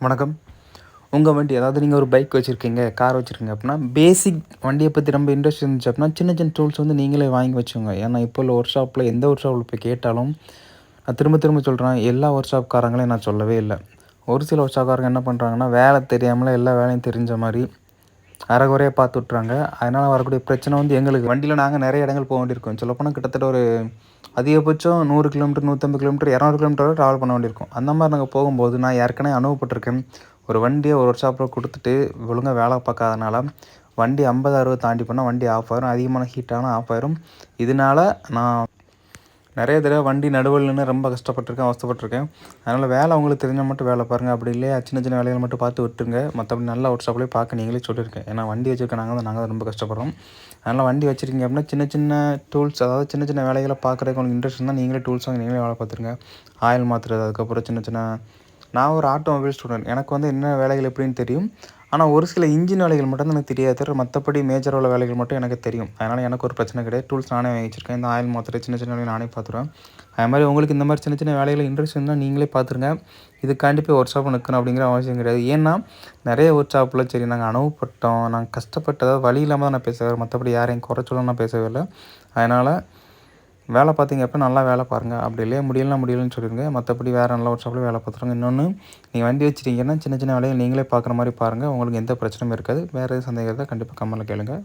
வணக்கம். உங்கள் வண்டி அதாவது நீங்கள் ஒரு பைக் வச்சுருக்கீங்க, கார் வச்சுருக்கீங்க அப்படின்னா, பேசிக் வண்டியை பற்றி ரொம்ப இன்ட்ரெஸ்ட் இருந்துச்சு அப்படின்னா, சின்ன சின்ன டூல்ஸ் வந்து நீங்களே வாங்கி வச்சுக்கோங்க. ஏன்னா இப்போ உள்ள ஒர்க் ஷாப்பில் எந்த ஒர்க் ஷாப்பில் போய் கேட்டாலும், நான் திரும்ப திரும்ப சொல்கிறேன், எல்லா ஒர்க் ஷாப்காரங்களையும் நான் சொல்லவே இல்லை. ஒரு சில ஒர்க் ஷாப்காரங்க என்ன பண்ணுறாங்கன்னா, வேலை தெரியாமலே எல்லா வேலையும் தெரிஞ்ச மாதிரி அரைகுறையாக பார்த்து விட்றாங்க. அதனால் வரக்கூடிய பிரச்சனை வந்து எங்களுக்கு வண்டியில் நாங்கள் நிறைய இடங்கள் போக வேண்டியிருக்கும். சொல்லப்போனால் கிட்டத்தட்ட ஒரு அதிகபட்சம் 100 கிலோமீட்டர், 150 கிலோமீட்டர், 200 கிலோமீட்டர் வரை ட்ராவல் பண்ண வேண்டியிருக்கும். அந்த மாதிரி நாங்கள் போகும்போது நான் ஏற்கனவே அனுபவப்பட்டிருக்கேன். ஒரு வண்டியை ஒரு ஒர்க் ஷாப்பில் கொடுத்துட்டு ஒழுங்காக வேலை பார்க்காதனால வண்டி 50, 60 தாண்டி போனால் வண்டி ஆஃப் ஆயிரும். அதிகமான ஹீட் ஆனால் ஆஃப் ஆயிரும். இதனால நான் நிறைய தடவை வண்டி நடுவில் நின்று ரொம்ப கஷ்டப்பட்டுருக்கேன், அவஸ்தைப்பட்டுருக்கேன். அதனால் வேலை உங்களுக்கு தெரிஞ்சால் மட்டும் வேலை பாருங்கள். அப்படி இல்லையா சின்ன சின்ன வேலைகள் மட்டும் பார்த்து விட்டுருங்க. மற்றபடி நல்ல ஒர்க் ஷாப்லேயே பார்க்க நீங்களே சொல்லியிருக்கேன். ஏன்னா வண்டி வச்சுருக்க நாங்கள் ரொம்ப கஷ்டப்படுறோம். அதனால் வண்டி வச்சுருக்கீங்க அப்படின்னா சின்ன சின்ன டூல்ஸ், அதாவது சின்ன சின்ன வேலைகளை பார்க்குறதுக்கு உங்களுக்கு இன்ட்ரெஸ்ட் இருந்தால் நீங்களே டூல்ஸ் வாங்கி நீங்களே வேலை பார்த்துருங்க. ஆயில் மாற்றுறது, அதுக்கப்புறம் சின்ன சின்ன நான் ஒரு ஆட்டோமொபைல் ஸ்டூடெண்ட். எனக்கு வந்து என்ன வேலைகள் எப்படின்னு தெரியும். ஆனால் ஒரு சில இன்ஜின் வேலைகள் மட்டும் தான் எனக்கு தெரியாது தவிர, மற்றபடி மேஜர் உள்ள வேலைகள் மட்டும் எனக்கு தெரியும். அதனால் எனக்கு ஒரு பிரச்சனை கிடையாது. டூல்ஸ் நானே வாங்கி வச்சுருக்கேன். இந்த ஆயில் மாற்றுறது, சின்ன சின்ன வேலையை நானே பார்த்துருவேன். அது மாதிரி உங்களுக்கு இந்த மாதிரி சின்ன சின்ன வேலைகள் இன்ட்ரெஸ்ட் இருந்தால் நீங்களே பார்த்துருங்க. இதுக்காண்டி போய் ஒர்க் ஷாப்பில் நிற்கணும் அப்படிங்கிற அவசியம் கிடையாது. ஏன்னா நிறைய ஒர்க் ஷாப்பில் சரி நாங்கள் அனுபவப்பட்டோம், நாங்கள் கஷ்டப்பட்டதாவது வழி இல்லாமல் தான் நான் பேசுவேன். மற்றபடி யாரையும் குறை சொல்ல நான் பேசவே இல்லை. அதனால் வேலை பார்த்தீங்க அப்படின்னா நல்லா வேலை பாருங்கள். அப்படி இல்லையா முடியலன்னு சொல்லிடுங்க. மற்றபடி வேறு நல்ல ஒர்க் ஷாப்லேயும் வேலை பார்த்துருங்க. இன்னொன்று, நீங்கள் வண்டி வச்சுட்டீங்கன்னா சின்ன சின்ன வேலையை நீங்களே பார்க்குற மாதிரி பாருங்கள். உங்களுக்கு எந்த பிரச்சனையும் இருக்காது. வேறு எதுவும் சந்தேகம் இருந்தால் கண்டிப்பாக கமெண்ட்டில் கேளுங்க.